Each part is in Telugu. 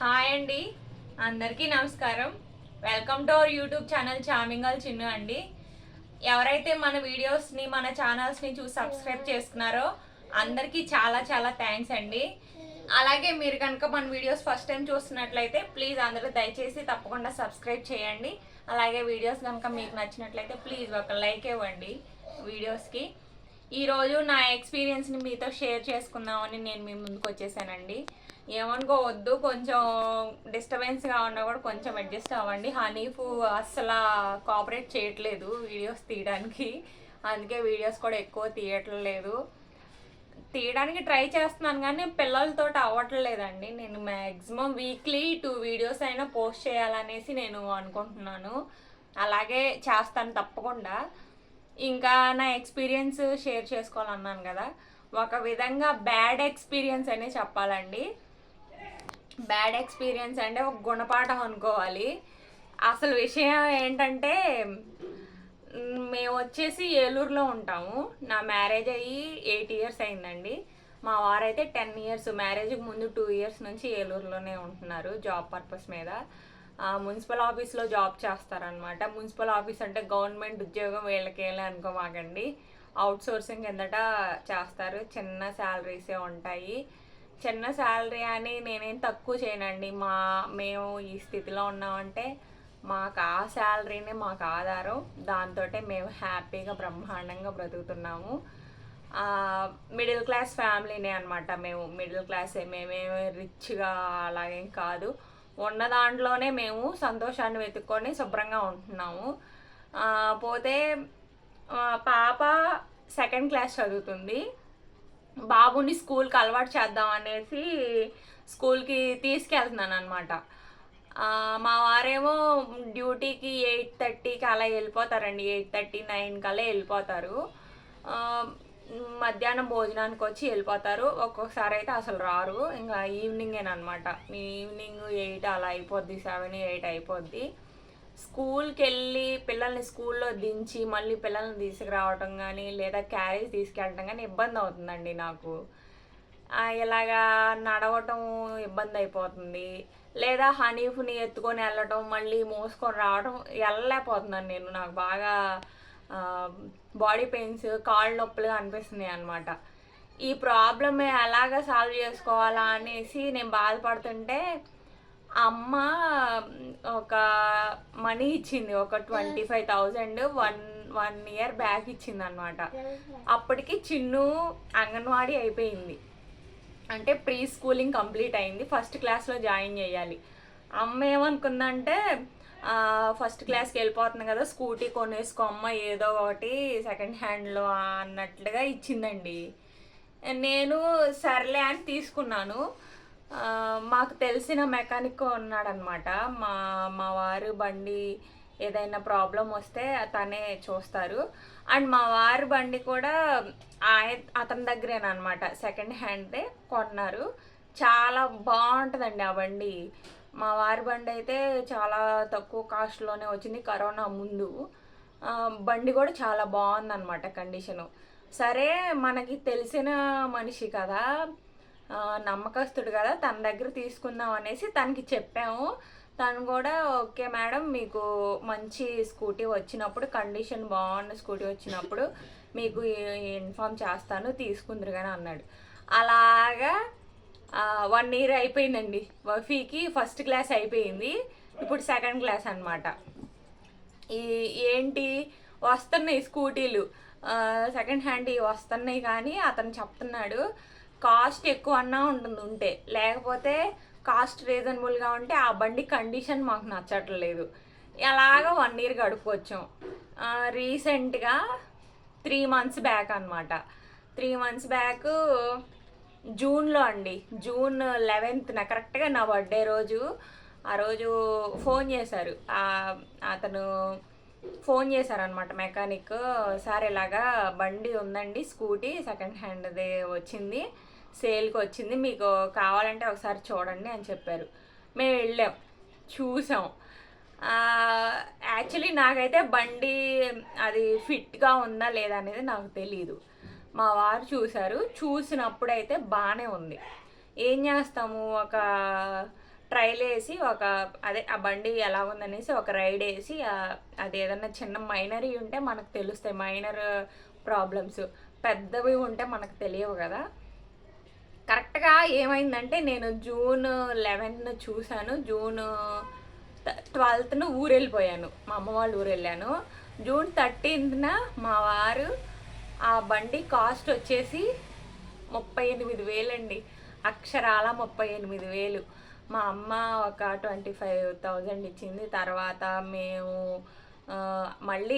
హాయ్ అండి, అందరికీ నమస్కారం. Welcome to our YouTube channel charming gal Chinnu అండి. ఎవరైతే మన వీడియోస్ని మన ఛానల్స్ని చూసి సబ్స్క్రైబ్ చేసుకున్నారో అందరికీ చాలా చాలా థ్యాంక్స్ అండి. అలాగే మీరు కనుక మన వీడియోస్ ఫస్ట్ టైం చూస్తున్నట్లయితే ప్లీజ్ అందరూ దయచేసి తప్పకుండా సబ్స్క్రైబ్ చేయండి. అలాగే వీడియోస్ కనుక మీకు నచ్చినట్లయితే ప్లీజ్ ఒక లైక్ ఇవ్వండి వీడియోస్కి. ఈరోజు నా ఎక్స్పీరియన్స్ని మీతో షేర్ చేసుకుందామని నేను మీ ముందుకు వచ్చేసానండి. ఏమనుకోవద్దు, కొంచెం డిస్టర్బెన్స్గా ఉన్నా కూడా కొంచెం అడ్జస్ట్ అవ్వండి. హనీఫ్ అస్సలు కోఆపరేట్ చేయట్లేదు వీడియోస్ తీయడానికి, అందుకే వీడియోస్ కూడా ఎక్కువ తీయడానికి ట్రై చేస్తున్నాను కానీ పిల్లలతో అవ్వట్లేదండి. నేను మ్యాక్సిమం వీక్లీ 2 వీడియోస్ అయినా పోస్ట్ చేయాలనేసి నేను అనుకుంటున్నాను. అలాగే చేస్తాను తప్పకుండా. ఇంకా నా ఎక్స్పీరియన్స్ షేర్ చేసుకోవాలన్నాను కదా, ఒక విధంగా బ్యాడ్ ఎక్స్పీరియన్స్ అనే చెప్పాలండి. బ్యాడ్ ఎక్స్పీరియన్స్ అంటే ఒక గుణపాఠం అనుకోవాలి. అసలు విషయం ఏంటంటే, మేము వచ్చేసి ఏలూరులో ఉంటాము. నా మ్యారేజ్ అయ్యి 8 ఇయర్స్ అయిందండి. మా వారైతే 10 ఇయర్స్, మ్యారేజ్కి ముందు 2 ఇయర్స్ నుంచి ఏలూరులోనే ఉంటున్నారు జాబ్ పర్పస్ మీద. మున్సిపల్ ఆఫీస్లో జాబ్ చేస్తారనమాట. మున్సిపల్ ఆఫీస్ అంటే గవర్నమెంట్ ఉద్యోగం వీళ్ళకేలే అనుకోమాకండి, అవుట్ సోర్సింగ్ కిందట చేస్తారు. చిన్న శాలరీసే ఉంటాయి. చిన్న శాలరీ అని నేనేం తక్కువ చేయనండి. మేము ఈ స్థితిలో ఉన్నామంటే మాకు ఆ శాలరీనే మాకు ఆధారం. దాంతో మేము హ్యాపీగా బ్రహ్మాండంగా బ్రతుకుతున్నాము. మిడిల్ క్లాస్ ఫ్యామిలీనే అనమాట. మేము మిడిల్ క్లాసే, మేమేమి రిచ్గా అలాగేం కాదు. ఉన్న దాంట్లోనే మేము సంతోషాన్ని వెతుక్కొని శుభ్రంగా ఉంటున్నాము. పోతే పాప 2nd క్లాస్ చదువుతుంది. బాబుని స్కూల్కి అలవాటు చేద్దాం అనేసి స్కూల్కి తీసుకెళ్తున్నాను అనమాట. మా వారేమో డ్యూటీకి 8:30కి అలా వెళ్ళిపోతారండి. 8:30, 9 కల్లా వెళ్ళిపోతారు. మధ్యాహ్నం భోజనానికి వచ్చి వెళ్ళిపోతారు. ఒక్కొక్కసారి అయితే అసలు రారు. ఇంకా ఈవినింగేనమాట. ఈవినింగ్ 8 అలా అయిపోద్ది, 7, 8 అయిపోద్ది. స్కూల్కి వెళ్ళి పిల్లల్ని స్కూల్లో దించి మళ్ళీ పిల్లల్ని తీసుకురావటం కానీ లేదా క్యారేజ్ తీసుకెళ్ళటం కానీ ఇబ్బంది అవుతుందండి నాకు. ఇలాగా నడవటం ఇబ్బంది అయిపోతుంది. లేదా హనీఫ్ని ఎత్తుకొని వెళ్ళటం మళ్ళీ మోసుకొని రావడం వెళ్ళలేకపోతున్నాను నేను. నాకు బాగా బాడీ పెయిన్స్, కాళ్ళు నొప్పులుగా అనిపిస్తున్నాయి అనమాట. ఈ ప్రాబ్లమ్ ఎలాగ సాల్వ్ చేసుకోవాలా అనేసి నేను బాధపడుతుంటే అమ్మ ఒక మనీ ఇచ్చింది, ఒక 25,000 వన్ ఇయర్ బ్యాక్ ఇచ్చింది అనమాట. అప్పటికి చిన్ను అంగన్వాడీ అయిపోయింది, అంటే ప్రీ స్కూలింగ్ కంప్లీట్ అయింది. 1st క్లాస్లో జాయిన్ చేయాలి. అమ్మ ఏమనుకుందంటే, 1st క్లాస్కి వెళ్ళిపోతుంది కదా, స్కూటీ కొనేసుకో అమ్మ ఏదో ఒకటి సెకండ్ హ్యాండ్లో అన్నట్లుగా ఇచ్చిందండి. నేను సర్లే అని తీసుకున్నాను. మాకు తెలిసిన మెకానిక్ ఉన్నాడనమాట. మా వారు బండి ఏదైనా ప్రాబ్లం వస్తే తనే చూస్తారు. అండ్ మా వారి బండి కూడా అతని దగ్గరేనమాట. సెకండ్ హ్యాండ్దే కొన్నారు. చాలా బాగుంటుందండి ఆ బండి. మా వారి బండి అయితే చాలా తక్కువ కాస్ట్లోనే వచ్చింది కరోనా ముందు. బండి కూడా చాలా బాగుందన్నమాట కండిషను. సరే, మనకి తెలిసిన మనిషి కదా, నమ్మకస్తుడు కదా, తన దగ్గర తీసుకుందాం అనేసి తనకి చెప్పాము. తను కూడా ఓకే మేడం, మీకు మంచి స్కూటీ వచ్చినప్పుడు, కండిషన్ బాగున్న స్కూటీ వచ్చినప్పుడు మీకు ఇన్ఫామ్ చేస్తాను, తీసుకుందరు కానీ అన్నాడు. అలాగా 1 ఇయర్ అయిపోయిందండి. వఫీకి 1st క్లాస్ అయిపోయింది, ఇప్పుడు 2nd క్లాస్ అనమాట. ఏంటి వస్తున్నాయి స్కూటీలు, సెకండ్ హ్యాండ్ వస్తున్నాయి కానీ అతను చెప్తున్నాడు కాస్ట్ ఎక్కువ అన్నా ఉంటే, లేకపోతే కాస్ట్ రీజనబుల్గా ఉంటే ఆ బండి కండిషన్ మాకు నచ్చట్లేదు. ఎలాగ 1 ఇయర్ గడుపుకొచ్చాం. రీసెంట్గా 3 మంత్స్ బ్యాక్ అనమాట. 3 మంత్స్ బ్యాక్ జూన్లో అండి, జూన్ 11న కరెక్ట్గా నా బర్త్డే రోజు. ఆ రోజు ఫోన్ చేశారు, అతను ఫోన్ చేశారనమాట మెకానిక్. సార్ ఇలాగా బండి ఉందండి, స్కూటీ సెకండ్ హ్యాండ్ది వచ్చింది, సేల్కి వచ్చింది, మీకు కావాలంటే ఒకసారి చూడండి అని చెప్పారు. మేము వెళ్ళాం, చూసాం. యాక్చువల్లీ నాకైతే బండి అది ఫిట్గా ఉందా లేదా అనేది నాకు తెలీదు. మా వారు చూశారు. చూసినప్పుడైతే బాగానే ఉంది. ఏం చేస్తాము, ఒక ట్రైల్ వేసి అదే ఆ బండి ఎలా ఉందనేసి ఒక రైడ్ వేసి అది ఏదన్నా చిన్న మైనరీ ఉంటే మనకు తెలుస్తాయి, మైనర్ ప్రాబ్లమ్స్. పెద్దవి ఉంటే మనకు తెలియవు కదా. కరెక్ట్గా ఏమైందంటే నేను జూన్ 11 చూశాను, జూన్ 12న ఊరు వెళ్ళిపోయాను, మా అమ్మ వాళ్ళ ఊరు వెళ్ళాను. జూన్ 13న మా వారు ఆ బండి కాస్ట్ వచ్చేసి 38,000 అండి, అక్షరాల 38,000. మా అమ్మ ఒక 25,000 ఇచ్చింది. తర్వాత మేము మళ్ళీ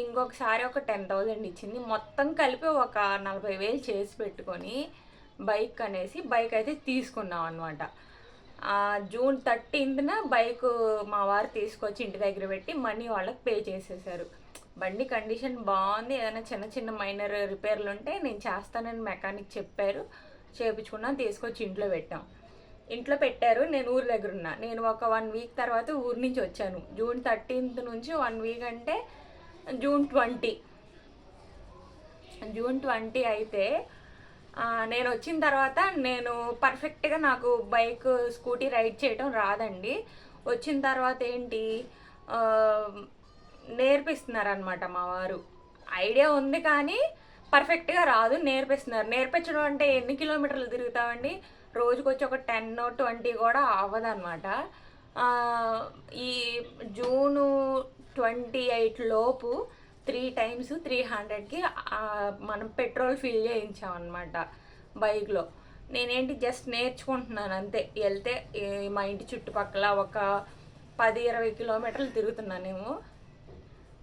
ఇంకొకసారి ఒక 10,000 ఇచ్చింది. మొత్తం కలిపి ఒక 40,000 చేసి పెట్టుకొని బైక్ అయితే తీసుకున్నాం అనమాట. జూన్ 13న బైక్ మా వారు తీసుకొచ్చి ఇంటి దగ్గర పెట్టి మనీ వాళ్ళకి పే చేసేసారు. బండి కండిషన్ బాగుంది, ఏదైనా చిన్న చిన్న మైనర్ రిపేర్లు ఉంటే నేను చేస్తానని మెకానిక్ చెప్పారు, చేయించుకున్నాను, తీసుకొచ్చి ఇంట్లో పెట్టాం. ఇంట్లో పెట్టారు, నేను ఊరి దగ్గర ఉన్నా. నేను ఒక 1 వీక్ తర్వాత ఊరి నుంచి వచ్చాను. జూన్ 13th నుంచి 1 వీక్ అంటే జూన్ 20 అయితే నేను వచ్చిన తర్వాత నేను పర్ఫెక్ట్గా నాకు బైక్ స్కూటీ రైడ్ చేయటం రాదండి. వచ్చిన తర్వాత ఏంటి నేర్పిస్తున్నారనమాట మా వారు. ఐడియా ఉంది కానీ పర్ఫెక్ట్గా రాదు, నేర్పిస్తున్నారు. నేర్పించడం అంటే ఎన్ని కిలోమీటర్లు తిరుగుతామండి, రోజుకొచ్చి ఒక 10-20 కూడా అవ్వదన్నమాట. ఈ జూను 28 లోపు 3 times 300కి మనం పెట్రోల్ ఫిల్ చేయించామన్నమాట బైక్లో. నేనేంటి జస్ట్ నేర్చుకుంటున్నాను అంతే. వెళ్తే మా ఇంటి చుట్టుపక్కల ఒక 10-20 కిలోమీటర్లు తిరుగుతున్నానేమో,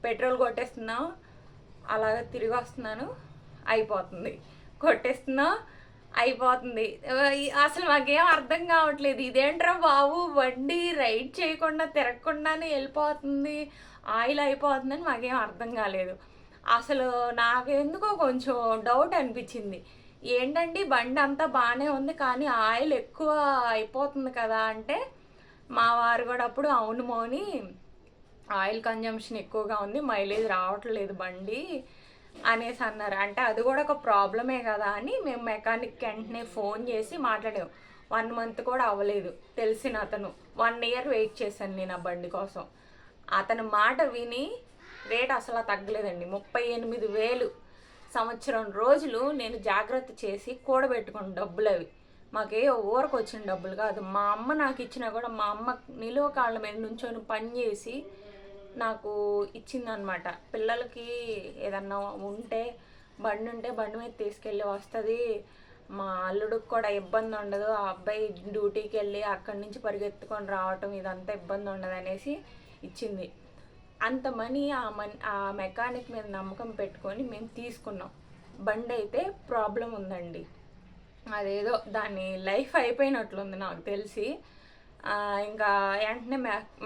పెట్రోల్ కొట్టేస్తున్నాం, అలాగ తిరిగి వస్తున్నాను, అయిపోతుంది, కొట్టేస్తున్నా, అయిపోతుంది. అసలు మాకేం అర్థం కావట్లేదు, ఇదేంట్రా బాబు బండి రైడ్ చేయకుండా తిరగకుండానే వెళ్ళిపోతుంది, ఆయిల్ అయిపోతుందని మాకేం అర్థం కాలేదు. అసలు నాకెందుకో కొంచెం డౌట్ అనిపించింది, ఏంటండి బండి అంతా బాగానే ఉంది కానీ ఆయిల్ ఎక్కువ అయిపోతుంది కదా అంటే, మా వారు కూడా అప్పుడు అవును మోని ఆయిల్ కన్జంప్షన్ ఎక్కువగా ఉంది, మైలేజ్ రావట్లేదు బండి అనేసి అన్నారు. అంటే అది కూడా ఒక ప్రాబ్లమే కదా అని మేము మెకానిక్ వెంటనే ఫోన్ చేసి మాట్లాడాం. 1 month కూడా అవ్వలేదు, తెలిసిన అతను. 1 year వెయిట్ చేశాను నేను ఆ బండి కోసం. అతని మాట విని రేట్ అసలు తగ్గలేదండి. 38,000 సంవత్సరం రోజులు నేను జాగ్రత్త చేసి కూడబెట్టుకున్న డబ్బులు అవి. మాకే ఊరకు వచ్చిన డబ్బులు కాదు. మా అమ్మ నాకు ఇచ్చినా కూడా మా అమ్మ నిలువ కాళ్ళ మీద నుంచొని పని చేసి నాకు ఇచ్చిందనమాట. పిల్లలకి ఏదన్నా ఉంటే బండి మీద తీసుకెళ్ళి వస్తుంది, మా అల్లుడికి కూడా ఇబ్బంది ఉండదు, ఆ అబ్బాయి డ్యూటీకి వెళ్ళి అక్కడి నుంచి పరిగెత్తుకొని రావటం ఇదంతా ఇబ్బంది ఉండదు అనేసి ఇచ్చింది. అంత మనీ ఆ మెకానిక్ మీద నమ్మకం పెట్టుకొని మేము తీసుకున్నాం. బండి అయితే ప్రాబ్లం ఉందండి, అదేదో దాని లైఫ్ అయిపోయినట్లుంది నాకు తెలిసి. ఇంకా వెంటనే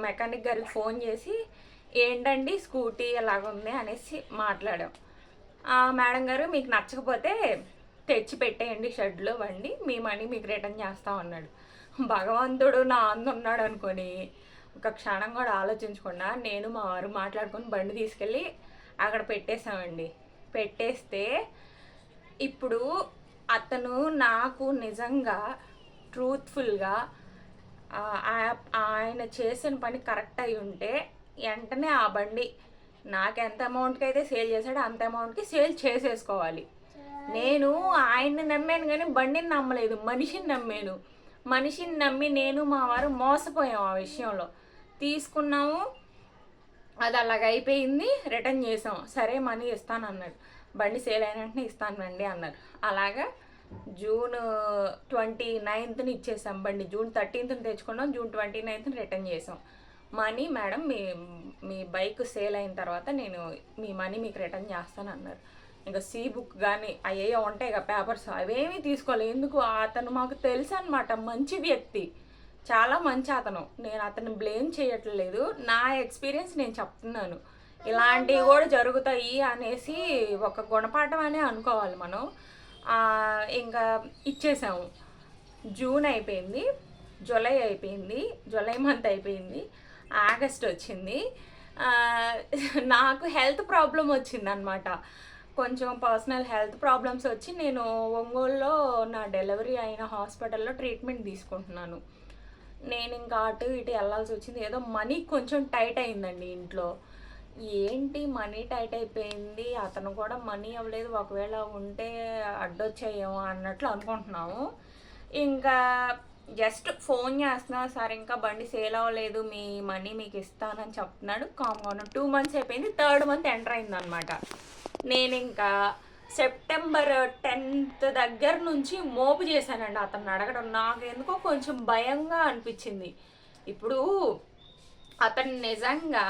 మెకానిక్ గారికి ఫోన్ చేసి ఏంటండి స్కూటీ ఎలాగుంది అనేసి మాట్లాడాం. మేడం గారు మీకు నచ్చకపోతే తెచ్చి పెట్టేయండి షెడ్లో బండి, మీ మనీ మీకు రిటర్న్ చేస్తాం అన్నాడు. భగవంతుడు నా అందున్నాడు అనుకొని ఒక క్షణం కూడా ఆలోచించకుండా నేను మా వారు మాట్లాడుకొని బండి తీసుకెళ్ళి అక్కడ పెట్టేశామండి. పెట్టేస్తే ఇప్పుడు అతను నాకు నిజంగా ట్రూత్ఫుల్గా ఆయన చేసిన పని కరెక్ట్ అయి ఉంటే వెంటనే ఆ బండి నాకు ఎంత అమౌంట్కి అయితే సేల్ చేశాడో అంత అమౌంట్కి సేల్ చేసేసుకోవాలి. నేను ఆయన్ని నమ్మాను కానీ బండిని నమ్మలేదు, మనిషిని నమ్మాను. మనిషిని నమ్మి నేను మా వారు మోసపోయాం. ఆ విషయంలో తీసుకున్నాము, అది అలాగ అయిపోయింది, రిటర్న్ చేసాం. సరే మనీ ఇస్తాను అన్నాడు, బండి సేల్ అయిన వెంటనే ఇస్తానండి అన్నారు. అలాగా జూన్ 29th ఇచ్చేసాం బండి. జూన్ 13th తెచ్చుకున్నాం, జూన్ 29th రిటర్న్ చేసాం. మనీ మేడం మీ బైక్ సేల్ అయిన తర్వాత నేను మీ మనీ మీకు రిటర్న్ చేస్తాను అన్నారు. ఇంకా సీ బుక్ కానీ అయ్యో ఉంటాయి కదా పేపర్స్, అవేమీ తీసుకోలేదు. ఎందుకు, అతను మాకు తెలుసు అనమాట, మంచి వ్యక్తి, చాలా మంచి అతను. నేను అతను బ్లేమ్ చేయట్లేదు, నా ఎక్స్పీరియన్స్ నేను చెప్తున్నాను. ఇలాంటివి కూడా జరుగుతాయి అనేసి ఒక గుణపాఠం అనే అనుకోవాలి మనం. ఇంకా ఇచ్చేసాము. జూన్ అయిపోయింది, జూలై అయిపోయింది, జూలై మంత్ అయిపోయింది, ఆగస్ట్ వచ్చింది. నాకు హెల్త్ ప్రాబ్లం వచ్చింది అనమాట, కొంచెం పర్సనల్ హెల్త్ ప్రాబ్లమ్స్ వచ్చి నేను ఒంగోలులో నా డెలివరీ అయిన హాస్పిటల్లో ట్రీట్మెంట్ తీసుకుంటున్నాను. నేను ఇంకా అటు ఇటు వెళ్ళాల్సి వచ్చింది. ఏదో మనీ కొంచెం టైట్ అయిందండి ఇంట్లో. ఏంటి మనీ టైట్ అయిపోయింది, అతను కూడా మనీ అవ్వలేదు, ఒకవేళ ఉంటే అడ్డొచ్చాయేమో అన్నట్లు అనుకుంటున్నాము. ఇంకా జస్ట్ ఫోన్ చేస్తున్నా, సార్ ఇంకా బండి సేల్ అవ్వలేదు, మీ మనీ మీకు ఇస్తానని చెప్తున్నాడు. కామ్గా 2 months అయిపోయింది, 3rd month ఎంటర్ అయిందనమాట. నేను ఇంకా సెప్టెంబర్ 10th దగ్గర నుంచి మోపు చేశానండి అతన్ని అడగడం. నాకు ఎందుకో కొంచెం భయంగా అనిపించింది. ఇప్పుడు అతను నిజంగా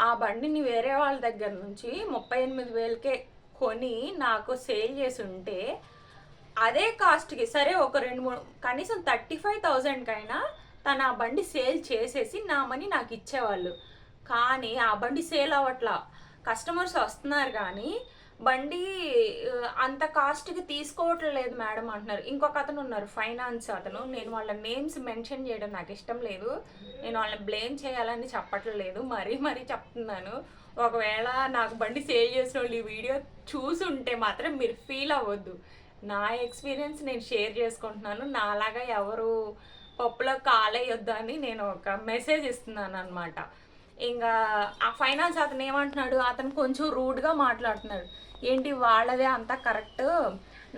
ఆ బండిని వేరే వాళ్ళ దగ్గర నుంచి 38,000కే కొని నాకు సేల్ చేసి ఉంటే అదే కాస్ట్కి సరే ఒక 2-3 కనీసం 35,000కైనా తను ఆ బండి సేల్ చేసేసి నా మనీ నాకు ఇచ్చేవాళ్ళు. కానీ ఆ బండి సేల్ అవ్వట్లా. కస్టమర్స్ వస్తున్నారు కానీ బండి అంత కాస్ట్కి తీసుకోవట్లేదు మేడం అంటున్నారు. ఇంకొక అతను ఉన్నారు ఫైనాన్స్ అతను, నేను వాళ్ళ నేమ్స్ మెన్షన్ చేయడం నాకు ఇష్టం లేదు, నేను వాళ్ళని బ్లేమ్ చేయాలని చెప్పట్లేదు, మరీ చెప్తున్నాను. ఒకవేళ నాకు బండి సేల్ చేసిన వాళ్ళు ఈ వీడియో చూసుంటే మాత్రం మీరు ఫీల్ అవ్వద్దు. నా ఎక్స్పీరియన్స్ నేను షేర్ చేసుకుంటున్నాను. నాలాగా ఎవరు పప్పులో కాలేయొద్దు అని నేను ఒక మెసేజ్ ఇస్తున్నాను అనమాట. ఇంకా ఆ ఫైనాన్స్ అతను ఏమంటున్నాడు, అతను కొంచెం రూడ్గా మాట్లాడుతున్నాడు. ఏంటి వాళ్ళదే అంతా కరెక్ట్,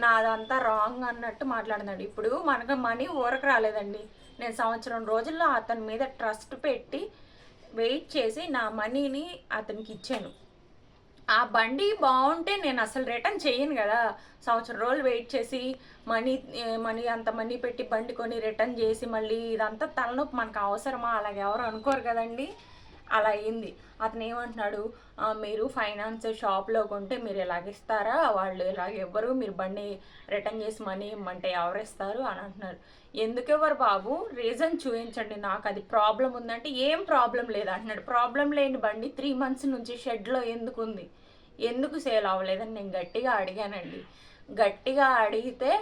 నాదంతా రాంగ్ అన్నట్టు మాట్లాడుతున్నాడు. ఇప్పుడు మనకు మనీ ఊరకు రాలేదండి. నేను 1 సంవత్సరం రోజుల్లో అతని మీద ట్రస్ట్ పెట్టి వెయిట్ చేసి నా మనీని అతనికి ఇచ్చాను. ఆ బండి బాగుంటే నేను అసలు రిటర్న్ చేయను కదా. 1 సంవత్సరం రోజులు వెయిట్ చేసి మనీ అంత మనీ పెట్టి బండి కొని రిటర్న్ చేసి మళ్ళీ ఇదంతా తలనొప్పి మనకు అవసరమా? అలాగే ఎవరు అనుకోరు కదండి. అలా అయింది. అతను ఏమంటున్నాడు, మీరు ఫైనాన్స్ షాప్లో కొంటే మీరు ఇలాగిస్తారా, వాళ్ళు ఇలాగ ఇవ్వరు, మీరు బండి రిటర్న్ చేసి మనీ ఇవ్వమంటే ఎవరు ఇస్తారు అని అంటున్నారు. ఎందుకు ఇవ్వరు బాబు, రీజన్ చూపించండి, నాకు అది ప్రాబ్లం ఉందంటే ఏం ప్రాబ్లం లేదు అంటున్నాడు. ప్రాబ్లం లేని బండి 3 months నుంచి షెడ్లో ఎందుకు ఉంది, ఎందుకు సేల్ అవ్వలేదని నేను గట్టిగా అడిగానండి. గట్టిగా అడిగితే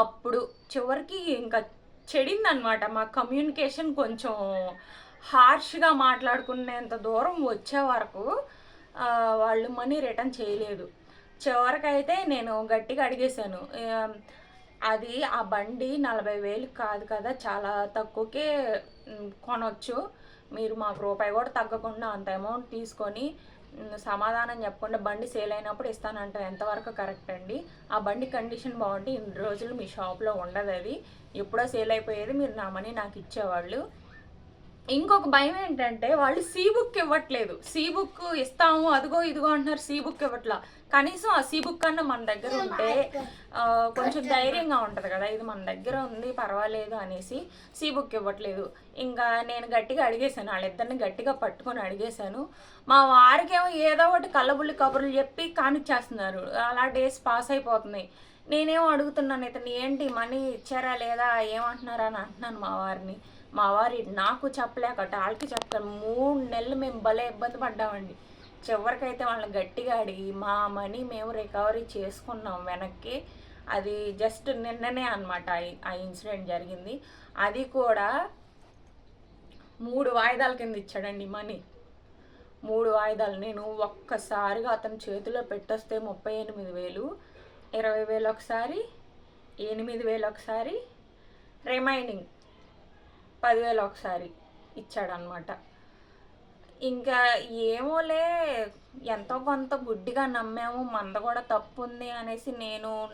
అప్పుడు చివరికి ఇంకా చెడిందనమాట. మా కమ్యూనికేషన్ కొంచెం హార్ష్గా మాట్లాడుకునేంత దూరం వచ్చే వరకు వాళ్ళు మనీ రిటర్న్ చేయలేదు. చివరికైతే నేను గట్టిగా అడిగేశాను, అది ఆ బండి 40,000 కాదు కదా, చాలా తక్కువకే కొనవచ్చు, మీరు మాకు రూపాయి కూడా తగ్గకుండా అంత అమౌంట్ తీసుకొని సమాధానం చెప్పకుండా బండి సేల్ అయినప్పుడు ఇస్తానంటే ఎంతవరకు కరెక్ట్ అండి? ఆ బండి కండిషన్ బాగుంటే ఇన్ని రోజులు మీ షాప్లో ఉండదు, అది ఎప్పుడో సేల్ అయిపోయేది, మీరు నా మనీ నాకు ఇచ్చేవాళ్ళు. ఇంకొక భయం ఏంటంటే వాళ్ళు సీ బుక్ ఇవ్వట్లేదు. సీ బుక్ ఇస్తాము అదిగో ఇదిగో అంటున్నారు, సీ బుక్ ఇవ్వట్లా. కనీసం ఆ సీ బుక్ అన్న మన దగ్గర ఉంటే కొంచెం ధైర్యంగా ఉంటుంది కదా, ఇది మన దగ్గర ఉంది పర్వాలేదు అనేసి. సీ బుక్ ఇవ్వట్లేదు. ఇంకా నేను గట్టిగా అడిగేశాను, వాళ్ళిద్దరిని గట్టిగా పట్టుకొని అడిగేశాను. మా వారికేమో ఏదో ఒకటి కళ్ళబుల్లి కబుర్లు చెప్పి కానిచ్చేస్తున్నారు. అలా డేస్ పాస్ అయిపోతున్నాయి. నేనేమో అడుగుతున్నాను, ఇతను ఏంటి మనీ ఇచ్చారా లేదా ఏమంటున్నారా అని అంటున్నాను మా వారిని. మా వారి నాకు చెప్పలేక వాళ్ళకి చెప్తాను. 3 నెలలు మేము భలే ఇబ్బంది పడ్డామండి. చివరికైతే వాళ్ళని గట్టిగా అడిగి మా మనీ మేము రికవరీ చేసుకున్నాం వెనక్కి. అది జస్ట్ నిన్ననే అనమాట ఆ ఇన్సిడెంట్ జరిగింది. అది కూడా 3 వాయిదాల కింద ఇచ్చాడండి మనీ. 3 వాయిదాలు. నేను ఒక్కసారిగా అతని చేతిలో పెట్టొస్తే 38,000, 20,000 ఒకసారి, 8,000 ఒకసారి, రిమైనింగ్ 10,000 ఒకసారి ఇచ్చాడనమాట. ఇంకా ఏమోలే ఎంతో కొంత గుడ్డిగా నమ్మాము, మంద కూడా తప్పు ఉంది అనేసి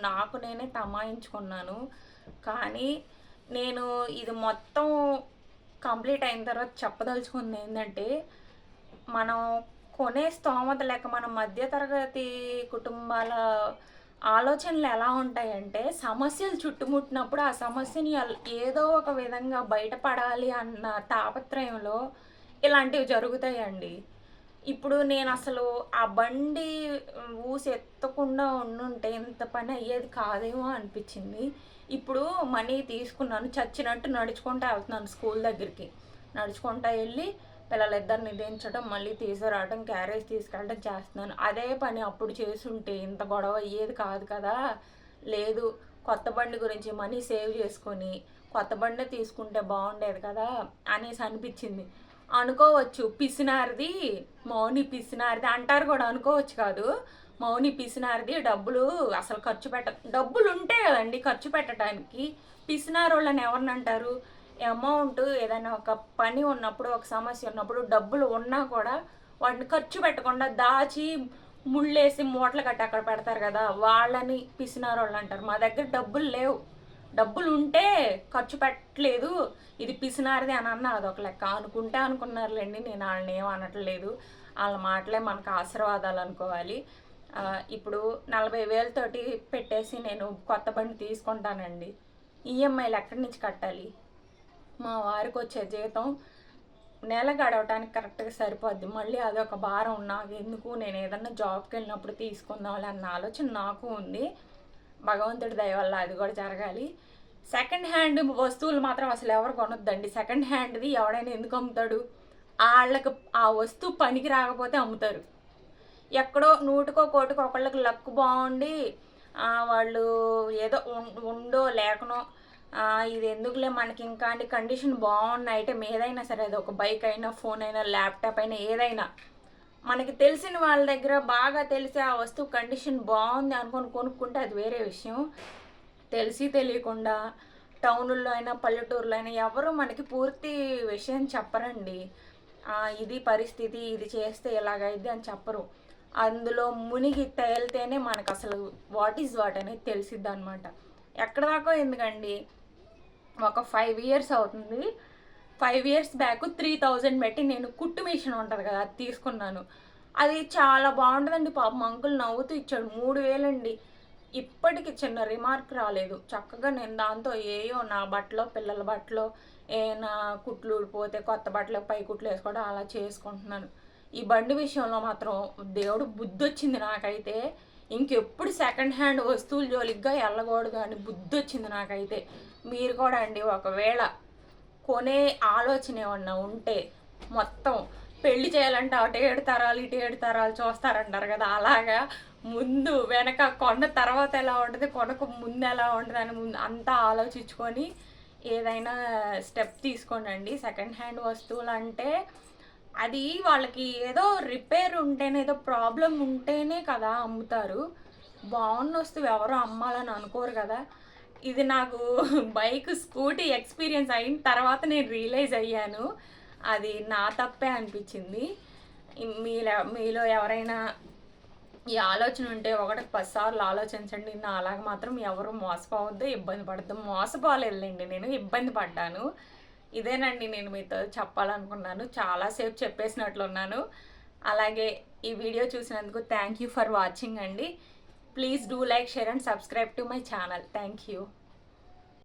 నాకు నేనే తమాయించుకున్నాను. కానీ నేను ఇది మొత్తం కంప్లీట్ అయిన తర్వాత చెప్పదలుచుకుంది ఏంటంటే, మనం కొనే స్తోమత లేక మన మధ్యతరగతి కుటుంబాల ఆలోచనలు ఎలా ఉంటాయంటే, సమస్యలు చుట్టుముట్టినప్పుడు ఆ సమస్యని ఏదో ఒక విధంగా బయటపడాలి అన్న తాపత్రయంలో ఇలాంటివి జరుగుతాయండి. ఇప్పుడు నేను అసలు ఆ బండి ఊసి ఎత్తకుండా ఉండుంటే ఇంత పని అయ్యేది కాదేమో అనిపించింది. ఇప్పుడు మనీ తీసుకున్నాను, చచ్చినట్టు నడుచుకుంటూ వెళ్తున్నాను స్కూల్ దగ్గరికి. నడుచుకుంటూ వెళ్ళి పిల్లలిద్దరిని దించడం, మళ్ళీ తీసుకురావడం, క్యారేజ్ తీసుకెళ్ళడం చేస్తున్నాను. అదే పని అప్పుడు చేసుంటే ఇంత గొడవ అయ్యేది కాదు కదా. లేదు, కొత్త బండి గురించి మనీ సేవ్ చేసుకొని కొత్త బండి తీసుకుంటే బాగుండేది కదా అనేసి అనిపించింది. అనుకోవచ్చు పిసినారిది, మౌని పిసినారిది అంటారు కూడా, అనుకోవచ్చు కాదు, మౌని పిసినారిది, డబ్బులు అసలు ఖర్చు డబ్బులు ఉంటే కదండి ఖర్చు పెట్టడానికి. పిసినారోళ్ళని ఎవరిని అంటారు? అమౌంట్ ఏదైనా ఒక పని ఉన్నప్పుడు, ఒక సమస్య ఉన్నప్పుడు డబ్బులు ఉన్నా కూడా వాటిని ఖర్చు పెట్టకుండా దాచి ముళ్ళేసి మూటలు కట్టి అక్కడ పెడతారు కదా, వాళ్ళని పిసినారోళ్ళు అంటారు. మా దగ్గర డబ్బులు లేవు, డబ్బులు ఉంటే ఖర్చు పెట్టలేదు, ఇది పిసినారిది అని అన్న అదొక లెక్క. అనుకుంటే అనుకున్నారులేండి, నేను వాళ్ళని ఏం అనట్లేదు, వాళ్ళ మాటలే మనకు ఆశీర్వాదాలు అనుకోవాలి. ఇప్పుడు 40,000తోటి పెట్టేసి నేను కొత్త బండి తీసుకుంటానండి, ఈఎంఐలు ఎక్కడి నుంచి కట్టాలి? మా వారికి వచ్చే జీతం నెల గడవటానికి కరెక్ట్గా సరిపోద్ది, మళ్ళీ అదొక భారం నాకు ఎందుకు, నేను ఏదన్నా జాబ్కి వెళ్ళినప్పుడు తీసుకుందాంలే అన్న ఆలోచన నాకు ఉంది. భగవంతుడి దయ వల్ల అది కూడా జరగాలి. సెకండ్ హ్యాండ్ వస్తువులు మాత్రం అసలు ఎవరు కొనొద్దండి. సెకండ్ హ్యాండ్ది ఎవడైనా ఎందుకు అమ్ముతాడు? వాళ్ళకి ఆ వస్తువు పనికి రాకపోతే అమ్ముతారు. ఎక్కడో నూటికో కోటికో ఒకళ్ళకి లక్ బాగుండి వాళ్ళు ఏదో ఉండో లేకనో ఇది ఎందుకులే మనకి ఇంకా అంటే కండిషన్ బాగున్న ఐటెం ఏదైనా సరే, అది ఒక బైక్ అయినా, ఫోన్ అయినా, ల్యాప్టాప్ అయినా, ఏదైనా మనకి తెలిసిన వాళ్ళ దగ్గర బాగా తెలిసి ఆ వస్తువు కండిషన్ బాగుంది అనుకొని కొనుక్కుంటే అది వేరే విషయం. తెలిసి తెలియకుండా టౌనుల్లో అయినా పల్లెటూరులో అయినా ఎవరు మనకి పూర్తి విషయం చెప్పరండి. ఇది పరిస్థితి, ఇది చేస్తే ఎలాగైద్ది అని చెప్పరు. అందులో మునిగి తేలితేనే మనకు అసలు వాట్ ఈజ్ వాట్ అనేది తెలిసిద్ది అనమాట. ఎక్కడ దాకా ఎందుకండి, ఒక 5 years అవుతుంది, 5 years బ్యాక్ 3,000 పెట్టి నేను కుట్టు మిషన్ ఉంటుంది కదా అది తీసుకున్నాను. అది చాలా బాగుంటుందండి. పాపం అంకుల్ నవ్వుతూ ఇచ్చాడు. 3,000 అండి. ఇప్పటికి చిన్న రిమార్క్ రాలేదు. చక్కగా నేను దాంతో ఏయో నా బట్టలో, పిల్లల బట్టలో, ఏమైనా కుట్లు ఊడిపోతే కొత్త బట్టలు పై కుట్లు వేసుకోవడం అలా చేసుకుంటున్నాను. ఈ బండి విషయంలో మాత్రం దేవుడు బుద్ధి వచ్చింది నాకైతే. ఇంకెప్పుడు సెకండ్ హ్యాండ్ వస్తువులు జోలిగ్గా వెళ్ళకూడదు అని బుద్ధి వచ్చింది నాకైతే. మీరు కూడా అండి, ఒకవేళ కొనే ఆలోచన ఏమన్నా ఉంటే, మొత్తం పెళ్లి చేయాలంటే అటు 7 తరాలు ఇటు 7 తరాలు చూస్తారంటారు కదా, అలాగా ముందు వెనక కొన్న తర్వాత ఎలా ఉంటుంది, కొనకు ముందు ఎలా ఉంటుంది అని ముందు అంతా ఆలోచించుకొని ఏదైనా స్టెప్ తీసుకోండి. సెకండ్ హ్యాండ్ వస్తువులు అంటే అది వాళ్ళకి ఏదో రిపేర్ ఉంటేనే, ఏదో ప్రాబ్లం ఉంటేనే కదా అమ్ముతారు. బాగున్న వస్తువు ఎవరు అమ్మాలని అనుకోరు కదా. ఇది నాకు బైక్, స్కూటీ ఎక్స్పీరియన్స్ అయిన తర్వాత నేను రియలైజ్ అయ్యాను, అది నా తప్పే అనిపించింది. మీలో ఎవరైనా ఈ ఆలోచన ఉంటే 1కి 10 సార్లు ఆలోచించండి. నా అలాగ మాత్రం ఎవరు మోసపోవద్దు, ఇబ్బంది పడద్దు. మోసపోలేదులేండి, నేను ఇబ్బంది పడ్డాను. ఇదేనండి నేను మీతో చెప్పాలనుకున్నాను. చాలాసేపు చెప్పేసినట్లున్నాను. అలాగే ఈ వీడియో చూసినందుకు థ్యాంక్ యూ ఫర్ వాచింగ్ అండి. Please do like, share and subscribe to my channel. Thank you.